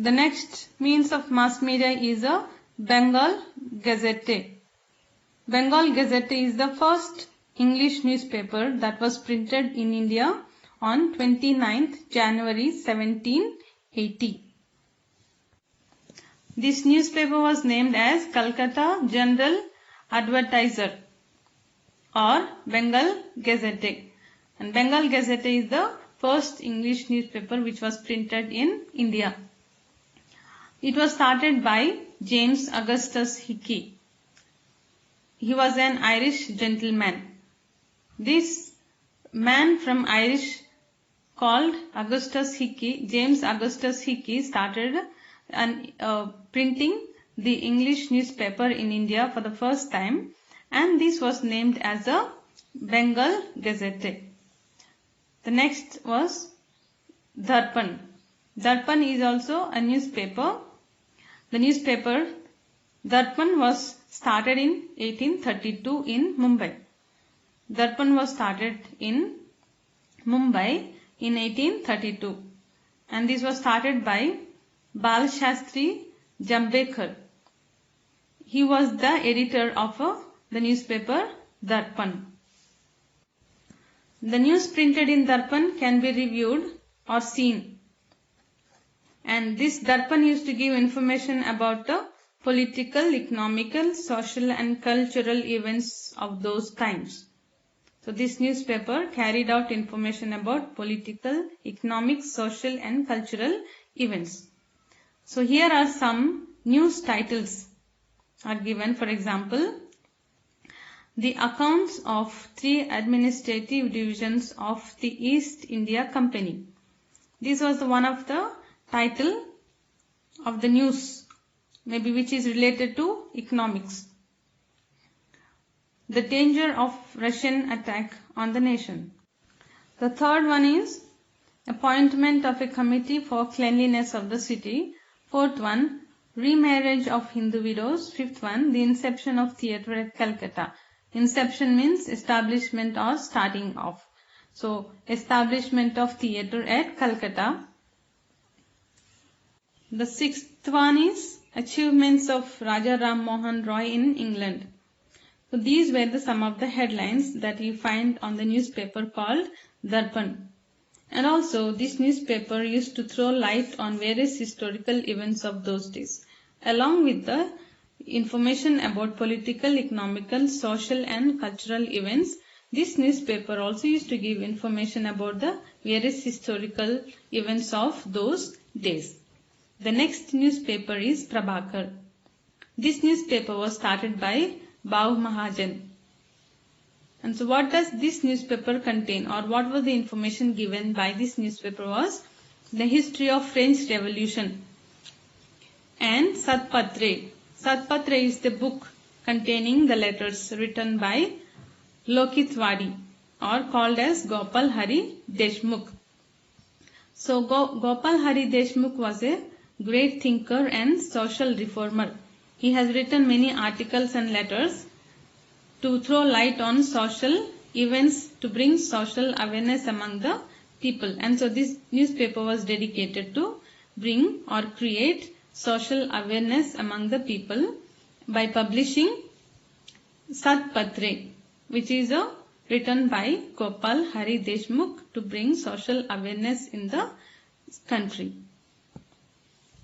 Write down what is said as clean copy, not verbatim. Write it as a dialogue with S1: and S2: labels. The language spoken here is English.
S1: The next means of mass media is a Bengal Gazette. Bengal Gazette is the first English newspaper that was printed in India on 29th January 1780. This newspaper was named as Calcutta General Advertiser or Bengal Gazette. And Bengal Gazette is the first English newspaper which was printed in India. It was started by James Augustus Hickey. He was an Irish gentleman. This man from Irish called Augustus Hickey, James Augustus Hickey, started printing the English newspaper in India for the first time, and this was named as a Bengal Gazette. The next was Darpan. Darpan is also a newspaper. The newspaper Darpan was started in 1832 in Mumbai. Darpan was started in Mumbai in 1832, and this was started by Bal Shastri Jambekar. He was the editor of the newspaper Darpan. The news printed in Darpan can be reviewed or seen. And this Darpan used to give information about the political, economical, social and cultural events of those times. So this newspaper carried out information about political, economic, social and cultural events. So here are some news titles are given. For example, the accounts of 3 administrative divisions of the East India Company. This was one of the title of the news, maybe which is related to economics. The danger of Russian attack on the nation. The third one is appointment of a committee for cleanliness of the city. Fourth one, remarriage of Hindu widows. Fifth one, the inception of theatre at Calcutta. Inception means establishment or starting off. So, establishment of theatre at Calcutta. The sixth one is achievements of Raja Ram Mohan Roy in England. So, these were some of the headlines that you find on the newspaper called Darpan. And also, this newspaper used to throw light on various historical events of those days, along with the information about political, economical, social and cultural events. This newspaper also used to give information about the various historical events of those days. The next newspaper is Prabhakar. This newspaper was started by Bau Mahajan. And so what does this newspaper contain, or what was the information given by this newspaper was the history of French Revolution and Satpatre. Satpatre is the book containing the letters written by Lokitwadi or called as Gopal Hari Deshmukh. So Gopal Hari Deshmukh was a great thinker and social reformer. He has written many articles and letters to throw light on social events, to bring social awareness among the people. And so this newspaper was dedicated to bring or create social awareness among the people by publishing Satpatre, which is written by Gopal Hari Deshmukh to bring social awareness in the country.